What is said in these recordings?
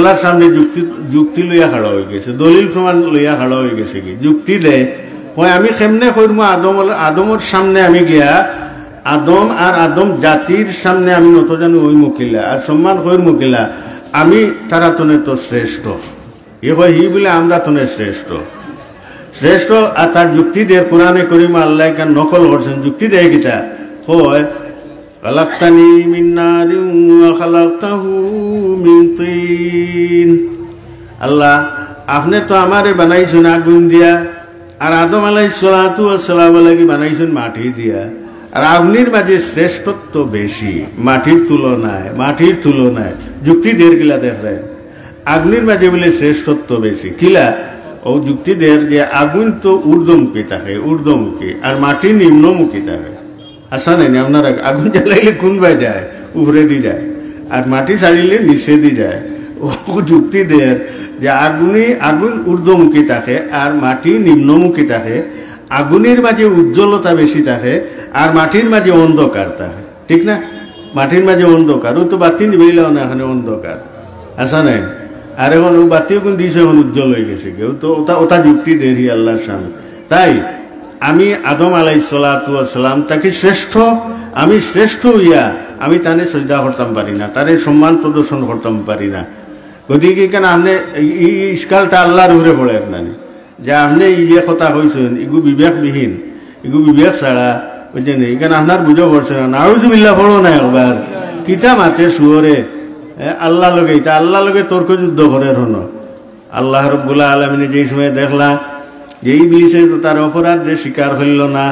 আল্লাহর সামনে যুক্তি লইয়া খাড়া হয়ে গেছে, দলিল প্রমাণ লইয়া খাড়া হয়ে গেছে। কি যুক্তি দেয়, হয় আমি কেমনে করব? আদমের সামনে আমি গিয়া আদম আর আদম জাতির সামনে আমি নত জানি ওই মুকিলা আর সম্মান হইর মুকিলা, আমি তারা তনে তো শ্রেষ্ঠ। এ হয় হি বলে আমরা তনে শ্রেষ্ঠ শ্রেষ্ঠ। আর তার যুক্তি দেয় কোরআনে করিম আল্লাহ কেন নকল করছেন। যুক্তি দেয় কিটা হয়, খালাকতানি মিন নারিন ওয়া খালাকতাহু মিন তিন। আল্লাহ আপনি তো আমারে বানাইছেন আগুন দিয়া, আর আদম আলাইহিস সালাতু ওয়াস সালাম লাগি বানাইছেন মাটি দিয়া। আর আগুনের মাঝে শ্রেষ্ঠত্ব বেশি মাটির তুলনায়। যুক্তি দের গিলা দেখলেন আগুনের মাঝে বলে শ্রেষ্ঠত্ব বেশি কিলা? ও যুক্তি দের যে আগুন তো ঊর্ধ্বমুখী থাকে, আর মাটি নিম্নমুখী থাকে। আসা নাই আপনার আগুন জ্বালাইলে কোন বাই যায়? উপরে দিয়ে যায়, আর মাটি ছাড়িলে নিচে দিয়ে যায়। ও যুক্তি দের যে আগুন ঊর্ধ্বমুখী থাকে আর মাটি নিম্নমুখী থাকে। আগুনের মাঝে উজ্জ্বলতা বেশি থাকে আর মাটির মাঝে অন্ধকার থাকে, ঠিক না? মাটির মাঝে অন্ধকার, ও তো বাতি নিবেইলেও না, এখানে অন্ধকার। আসা নাই? আর এখন ও বাতিও কোন দিয়েছে, এখন উজ্জ্বল হয়ে গেছে। কেউ তো ওটা যুক্তি দেরি আল্লাহর সামনে। তাই আমি আদম আলাইহিস সালাতু ওয়াস সালাম তাকে শ্রেষ্ঠ, আমি শ্রেষ্ঠ হইয়া আমি তানে সজদা করতাম পারি না, তারে সম্মান প্রদর্শন করতাম পারি না। গতিকে কেন আপনি এই ইস্কালটা আল্লাহর উপরে পড়ে নানি যে আপনি এই যে কথা কইছেন এগু বিবেকবিহীন, এগু বিবেক ছাড়া বুঝছেন। এখানে আপনার বুঝে পড়ছে না। নাউজুবিল্লাহ পড়ো না একবার, কিতা মাতে শুয়রে আল্লাহ লগে, এটা আল্লাহ লগে তর্ক যুদ্ধ করে হন। আল্লাহ রাব্বুল আলামিন যেই সময় দেখলা যে ইবলিসে তো তার অপরাধ যে স্বীকার হইল না,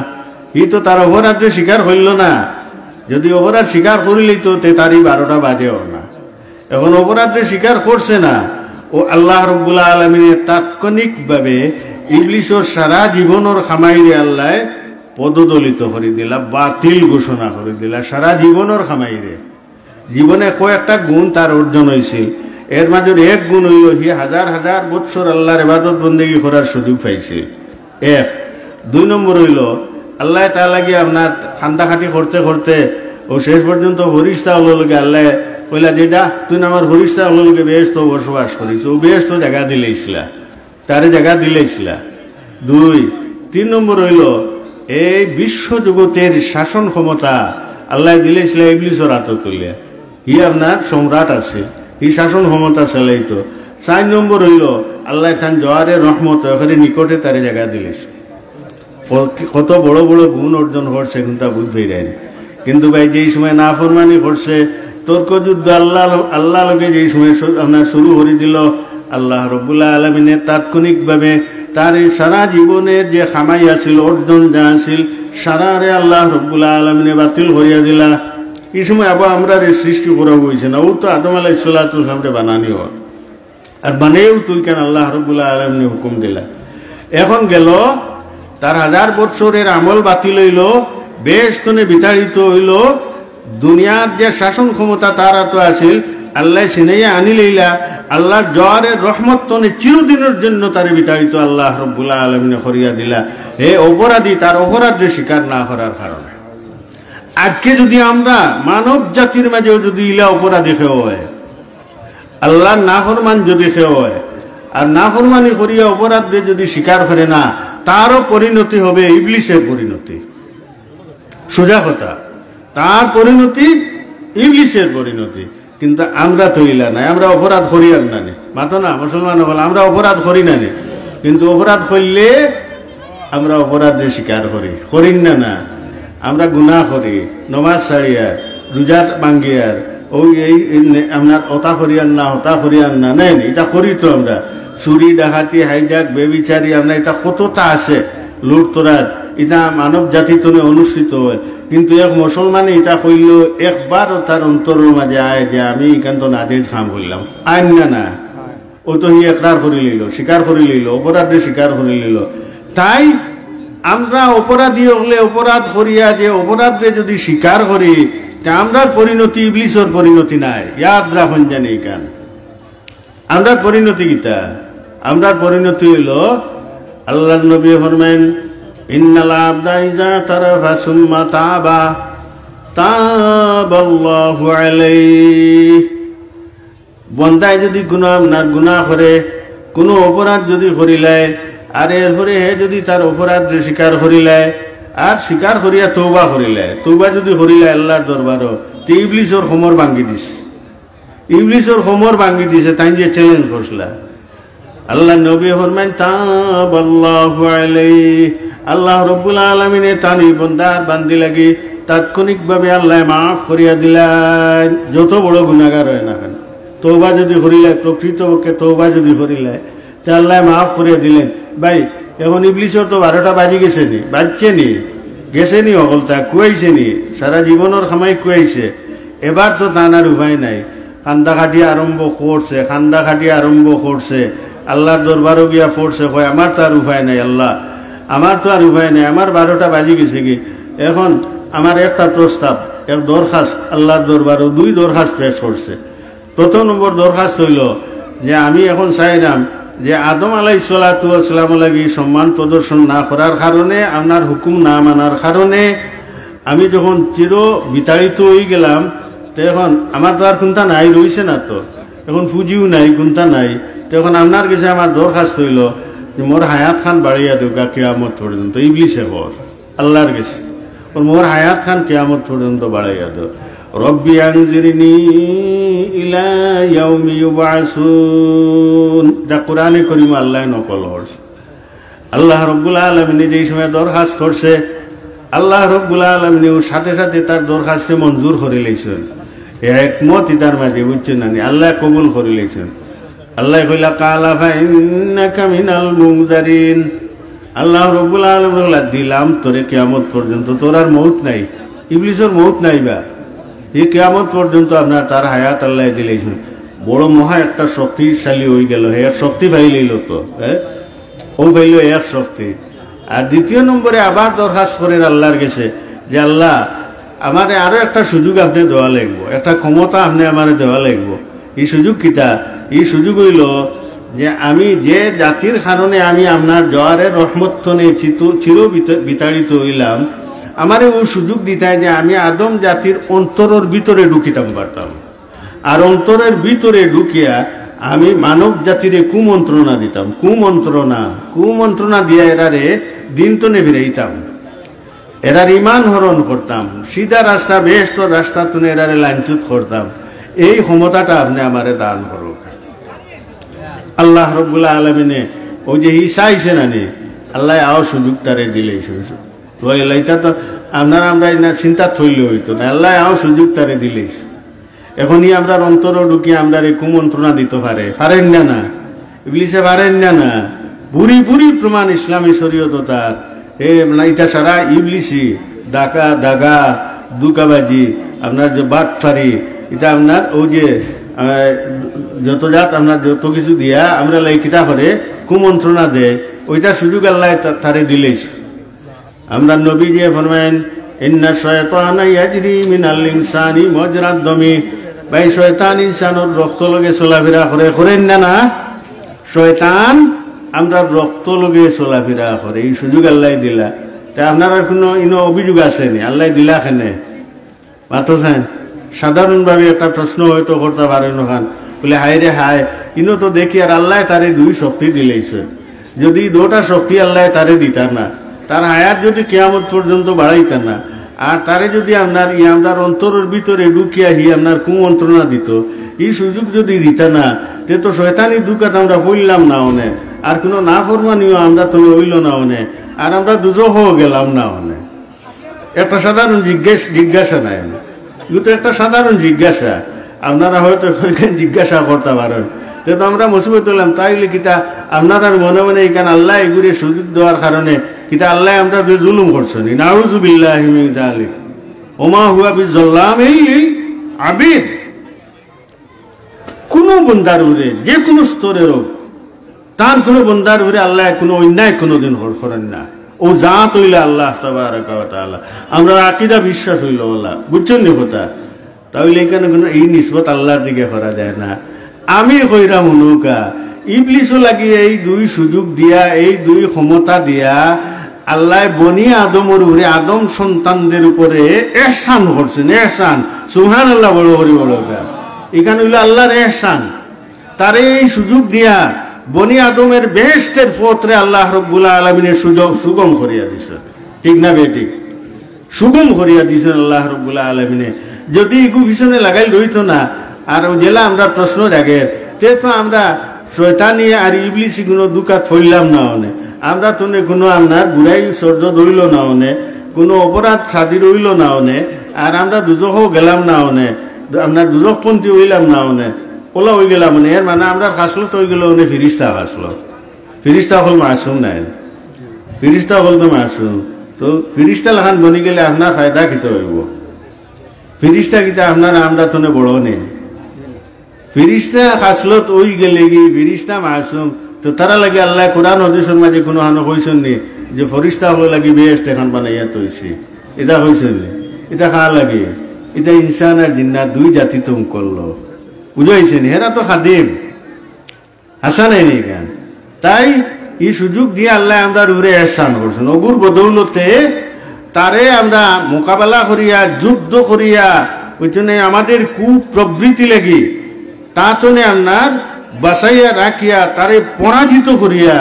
তো তার অপরাধ যে স্বীকার হইল না। যদি অপরাধ স্বীকার করিলেই তো তারই 12টা বাজেও না। এখন অপরাধ যে স্বীকার করছে না, ও আল্লাহ রাব্বুল আলামিনের তাৎক্ষণিকভাবে ইবলিসের সারা জীবনের খামাইরে আল্লাহ পদদলিত করে দিলা, বাতিল ঘোষণা করে দিলা। সারা জীবনের খামাইরে জীবনে কয়েকটা গুণ তার অর্জন হয়েছিল, এর মাঝে এক গুণ হইল হি হাজার হাজার বৎসর আল্লাহর ইবাদত বন্দেগী করার সুযোগ পাইছিল। 1 2 নম্বর হইল আল্লাহ তাআলা গিয়ে আপনার খান্দাখাটি করতে করতে ও শেষ পর্যন্ত ফরিস্তা হলো লগে আল্লাহ কইলা যে যা তুই আমার ফরিস্তা হলো লগে বেহেশত বসবাস করিস, ও বেহেশত জায়গা দিলেইছিলা, তারে জায়গা দিলেইছিলা। 2 3 নম্বর হইল এই বিশ্ব জগতের শাসন ক্ষমতা আল্লাহ দিলেছিল ইবলিসের হাতে তুলিয়া। ই আপনার সম্রাট আছে, ই শাসন ক্ষমতা চালাইতো। 4 নম্বর হইল আল্লাহ খান জোয়ারের রহমত ওখানে নিকটে তারে জায়গা দিলেছে। কত বড় বড় গুণ অর্জন করছে কিন্তু বুঝতেই দেয়। কিন্তু ভাই যেই সময় নাফরমানি করছে, তর্কযুদ্ধ আল্লাহ লগে যেই সময় আপনার শুরু করে দিল, আল্লাহ রাব্বুল আলামিনের তাৎক্ষণিকভাবে তার এই সারা জীবনের যে খামাই আছিল, অর্জন যা আছিল, সারারে আল্লাহ রাব্বুল আলামিনে বাতিল করিয়া দিলা। এই সময় আবার আমরা সৃষ্টি করা হয়েছে না, ও তো আদম আলাইহিস সালাতু ওয়াস সালামকে বানানি হয়, আর বানেও তুই কেন আল্লাহ রাব্বুল আলামিনে হুকুম দিলা। এখন গেল তার 1000 বৎসরের আমল বাতিল হইল, বেহেশতনে বিতাড়িত হইল। দুনিয়ার যে শাসন ক্ষমতা তার তো আছিল, আল্লাহ সিনাইয়া আনি লইলা। আল্লাহর জোয়ারের রহমত তনে চিরদিনের জন্য তারে বিতাড়িত আল্লাহ রাব্বুল আলামিনে করিয়া দিলা। হে অপরাধী, তার অপরাধে স্বীকার না করার কারণে। আজকে যদি আমরা মানব জাতির মাঝেও যদি ইলা অপরাধী খেয়ে হয়, আল্লাহর নাফরমান যদি খেয়ে হয়, আর নাফরমানি করিয়া অপরাধে যদি স্বীকার করে না, তারও পরিণতি হবে ইবলিসের পরিণতি। সোজা কথা, তার পরিণতি ইবলিসের পরিণতি। কিন্তু আমরা তো ইলা নাই, আমরা অপরাধ করি আর না নে মাতো না মুসলমান হল, আমরা অপরাধ করি না নে। কিন্তু অপরাধ করলে আমরা অপরাধে স্বীকার করি না না, আমরা গুনাহ করি, নমাজ ছাড়িয়ার, রোজা ভাঙ্গিয়ার, ওই এই আপনার ওটা করিয়ার না, ওটা করিয়ার না, নেই এটা করি তো আমরা। চুরি ডাকাতি হাইজাক বেবিচারি আমরা এটা কতটা আছে, লুট তোরার, এটা মানব জাতি তো অনুষ্ঠিত হয়। কিন্তু এক মুসলমানে এটা কইল একবারও তার অন্তরের মাঝে আয় যে আমি এখান তো আদেশ কাম করলাম, আইন না না, ও তো হি একরার করে লইল, স্বীকার করে লইল, অপরাধে স্বীকার করে লইল। তাই আমরা অপরাধী হলে অপরাধ করিয়া যে অপরাধে যদি স্বীকার করি, আমরার পরিণতি ইবলিসের পরিণতি নাই। ইয়াদ রাখুন জানি কান আমরার পরিণতি কিতা, আমরার পরিণতি হইল আল্লাহর নবী ফরমায়েন ইন্নাল আবদা ইযা তারাফা সুম্মা তাবাল্লাহু আলাইহি। বন্দায় যদি কোনো আপনার গুনাহ করে, কোনো অপরাধ যদি করিলায়, আর এরপরে হে যদি তার অপরাধ স্বীকার করিলায় আর স্বীকার করিয়া তৌবা করিলায়, তৌবা যদি করিলায় আল্লাহর দরবারও, তো ইবলিসর খমর ভাঙ্গি দিস, ইবলিসর খমর ভাঙ্গি দিছে। তাই যে চ্যালেঞ্জ করছিলা আল্লাহ নবী ফরমান তাবাল্লাহু আলাইহি, আল্লাহ রাব্বুল আলামিনে তানি বন্দার বান্দি লাগি তাৎক্ষণিকভাবে আল্লাহ মাফ করিয়া দিলেন, যত বড় গুনাহগার হয় না কেন। তওবা যদি করিলায়, প্রকৃতপক্ষে তওবা যদি করিলায়, তা আল্লাহ মাফ করিয়া দিলেন। ভাই এখন ইবলিসর তো 12টা বাজি গেছে নি, বাজছে নি, গেছে নি, অকলতা কুয়াইছে নি, সারা জীবনের খামাই কুয়াইছে। এবার তো তানার উপায় নাই, খান্দা খাটিয়া আরম্ভ করছে, খান্দা খাটিয়া আরম্ভ করছে, আল্লাহর দরবারও গিয়া পড়ছে, কয় আমার তো আর উপায় নাই আল্লাহ, আমার তো আর উপায় নাই, আমার 12টা বাজি গেছে কি। এখন আমার একটা প্রস্তাব, এক দরখাস্ত আল্লাহর দরবারও 2 দরখাস্ত পেশ করছে। প্রথম নম্বর দরখাস্ত হইল যে আমি এখন চাইলাম যে আদম আলাইহিস সালাতু ওয়াস সালাম লাগি সম্মান প্রদর্শন না করার কারণে, আপনার হুকুম না মানার কারণে আমি যখন চির বিতাড়িত হয়ে গেলাম, তো এখন আমার তো আর কোনটা নাই রইছে না, তো এখন পুঁজিও নাই, কোনটা নাই। তো এখন আপনার কাছে আমার দরখাস্ত হইল যে মোর হায়াত খান বাড়িয়া দেও কিয়ামত পর্যন্ত। ইবলিসে কর আল্লাহর কাছে, মোর হায়াত খান কিয়ামত পর্যন্ত বাড়াইয়া দেও। রব্বি আনজিরনি ইলা ইয়াউমি ইউবআসুন, যা কোরআনে করিম আল্লাহ নকল করছে। আল্লাহ রব্বুল আলামিন যেই সময় দরখাস্ত করছে, আল্লাহ রব্বুল আলামিন সাথে সাথে তার দরখাস্তে মঞ্জুর করে লইছেন, একমত তার মাঝে, বুঝছেন না, আল্লাহ কবুল করে লইছেন। আল্লাহ কইলা কালা ফাইন্নাকা মিনাল মুনজারিন, আল্লাহ রব্বুল আলামিন দিলাম তোরে কিয়ামত পর্যন্ত, তোর আর মউত নাই, ইবলিসের মউত নাই, বা এই কিয়ামত পর্যন্ত আপনার তার হায়াত আল্লাহ দিলেছেন। বড় মহা একটা শক্তিশালী হয়ে গেল, এক শক্তি পাইলেইল তো, ও পাইল এক শক্তি। আর দ্বিতীয় নম্বরে আবার দরখাস্ত করেন আল্লাহর কাছে যে আল্লাহ আমারে আরো একটা সুযোগ আপনি দেওয়া লাগবো, একটা ক্ষমতা আপনি আমারে দেওয়া লাগবো। এই সুযোগ কিতা? এই সুযোগ হইল যে আমি যে জাতির কারণে আমি আপনার জোয়ারের রহমত নিয়ে চির বিতাড়িত হইলাম, আমারে ও সুযোগ দিতায় যে আমি আদম জাতির অন্তরের ভিতরে ঢুকিতাম পারতাম, আর অন্তরের ভিতরে ঢুকিয়া আমি মানব জাতিরে কুমন্ত্রণা দিতাম, কুমন্ত্রণা দিয়া এরারে দিন তো ফিরাইতাম, এরার ইমান হরণ করতাম, সিধা রাস্তা বেহেশতের রাস্তা তুলে এরারে লাঞ্ছিত করতাম। এই ক্ষমতাটা আপনি আমারে দান করুক। আল্লাহ রব্বুল আলামিনে ওই যে ঈসা আইছে নানি, আল্লাহ আও সুযোগ তারে দিলে, তো এলাইটা তো আপনারা আমরা চিন্তা থইলে হইতো না, আল্লাহ আও সুযোগ তারে দিলেই। এখনই আমরা অন্তর ঢুকিয়ে আমরা কুমন্ত্রণা দিতে পারেন না, ইবলিসে পারেন না। বুড়ি বুড়ি প্রমাণ ইসলামী শরীয়ত তার, ইটা সারা ইবলিসি দাগা দুকাবাজি, আপনার যে বাটফারি, এটা আপনার ওই যে যত জাত আপনার যত কিছু দিয়া আমরা কিতা করে কুমন্ত্রণা দেয়, ওইটা সুযোগ আল্লাহ তারে দিলেই। আমরা নবী যে ফরমায়েন ইন্না শায়তানা ইয়াজরি মিনাল ইনসানি মাজরাদ দামি, ভাই শয়তান ইনসানের রক্ত লগে চলাফেরা করেন না, শয়তান আমরা রক্ত লগে চলাফেরা করে, এই সুযোগ আল্লাহ দিলা। তা আপনার আর কোনো অভিযোগ আসেনি, আল্লাহ দিলা খেনে মাতছেন। সাধারণভাবে একটা প্রশ্ন হয়তো করতে পারেন ওখান বলে, হায় রে হায়, ইনো তো দেখি আর আল্লাহ তারে 2 শক্তি দিলেইছে, যদি 2টা শক্তি আল্লাহ তারে দিতা না, তার হায়াত যদি কিয়ামত পর্যন্ত বাড়াইতা না, আর তারে যদি আপনার আপনার অন্তরের ভিতরে ঢুকিয়া আপনার কুমন্ত্রণা দিত, এই সুযোগ যদি দিতা না, তে তো শয়তানি দুকাত আমরা পড়লাম না অনে, আর কোনো না ফরমানিও আমরা তো হইল না অনে, আর আমরা দুজহ গেলাম না অনে। একটা সাধারণ জিজ্ঞাসা নাই, কিন্তু একটা সাধারণ জিজ্ঞাসা আপনারা হয়তো জিজ্ঞাসা করতে পারেন, তো আমরা মুসিবত হলাম তাইলে কিতা আপনার মনে মনে এখানে আল্লাহ এগুলি সুযোগ দেওয়ার কারণে কিতা আল্লাহ আমরা জুলুম করছেন, নাউযুবিল্লাহি মিন যালিক ওমা হুয়া বিযাল্লামিল আবিদ। কোন বন্দার উপরে যে কোনো স্তরের হোক, তার কোনো বন্দার উপরে আল্লাহ কোনো অন্যায় কোনোদিন করেন না, ও জাত হইলে আল্লাহ তাবারাকা ওয়া তাআলা, আমরা আকীদা বিশ্বাস হইল আল্লাহ, বুঝছেন নি কথা? তাহলে এখানে কোনো এই নিসবত আল্লাহর দিকে করা যায় না। আমি কইরা মনুকা ইবলিসও লাগিয়ে এই 2 সুযোগ দিয়া, এই 2 ক্ষমতা দিয়া আল্লাহ বনি আদমের উপরে, আদম সন্তানদের উপরে এহসান করছেন, এহসান। সুবহানাল্লাহ, বড় করে বলো, এখানে হইল আল্লাহর এহসান। তারে এই সুযোগ দিয়া বনি আদমের বেহেশতের পথরে আল্লাহ রাব্বুল আলামিনের সুযোগ সুগম করিয়া দিছে। ঠিক না বেঠিক? সুগম করিয়া দিছেন আল্লাহ রাব্বুল আলামিনে। যদি ইগু পিছনে লাগাই রইতো না, আর ও জেলা আমরা প্রশ্ন জাগের, তে তো আমরা শয়তানি আর ইবলিসি কোনো দুকাত ফইলাম না হনে, আমরা তো কোনো আপনার বুড়াই সর্য ধরিল না হনে, কোনো অপরাধ সাদির হইল না হনে, আর আমরা দুজকও গেলাম না হনে, আপনার দুজকপন্থী হইলাম না হনে, ওলা হয়ে গেলাম মানে। এর মানে আমরা খাসলো তো হয়ে গেল হনে ফিরিস্তা খাসলো। ফিরিস্তা হল মাসুম নাই, ফিরিস্তা হল তো মাসুম। তো ফিরিস্তা লাখান বনি গেলে আপনার ফায়দা কিতে হইব? ফিরিস্তা কিতা আপনার আমরা তো বড় নেই। ফিরিস্তা খাসলত ওই গেলে কি ফিরিস্তা মাসুম, তো তারা লাগে আল্লাহ কোরআন হাদিসের মাঝে কোনো হানো কইছেন নি যে ফরিস্তা হলো লাগি বেহেশত এখন বানাইয়া তৈছি, এটা কইছেন নি? এটা খা লাগে, এটা ইনসান আর জিন্নাত দুই জাতি তুম করলো, বুঝাইছেন? হেরা তো খাদিম হাসা নাই নি কেন? তাই এই সুযোগ দিয়ে আল্লাহ আমরা উড়ে এহসান করছেন। অগুর বদৌলতে তারে আমরা মোকাবেলা করিয়া যুদ্ধ করিয়া ওইখানে আমাদের কুপ্রবৃত্তি লাগি তা তো আপনার বাসাইয়া রাখিয়া তারে পরাজিত করিয়া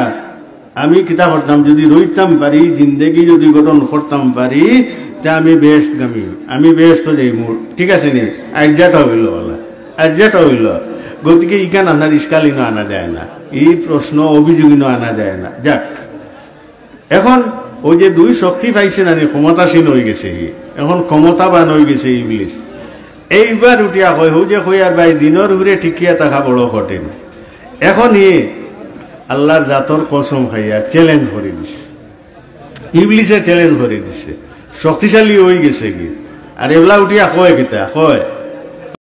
আমি কিতা করতাম, যদি রইতাম পারি, জিন্দেগি যদি গঠন করতাম পারি, তা আমি বেহেশতগামী, আমি বেহেশত যাই মোর। ঠিক আছে নি? আজ্ঞাটা হইল বলা, আজ্ঞাটা হইল। গতিকে ইকান আপনার ইস্কালিনও আনা যায় না, এই প্রশ্ন অভিযোগিনও আনা যায় না। যাক, এখন ওই যে দুই শক্তি পাইছে না, ক্ষমতাসীন হয়ে গেছে, এখন ক্ষমতাবান হয়ে গেছে ইবলিস। এইবার উঠিয়া কয় হো যে কই আর ভাই দিনের ঘুরে ঠিকিয়া থাকা বড় কঠিন। এখন আল্লাহর জাতর কসম খাইয়া চ্যালেঞ্জ করে দিছে, ইবলিসে চ্যালেঞ্জ করে দিছে, শক্তিশালী হয়ে গেছে কি। আর এগুলা উঠিয়া কয় কিতা কয়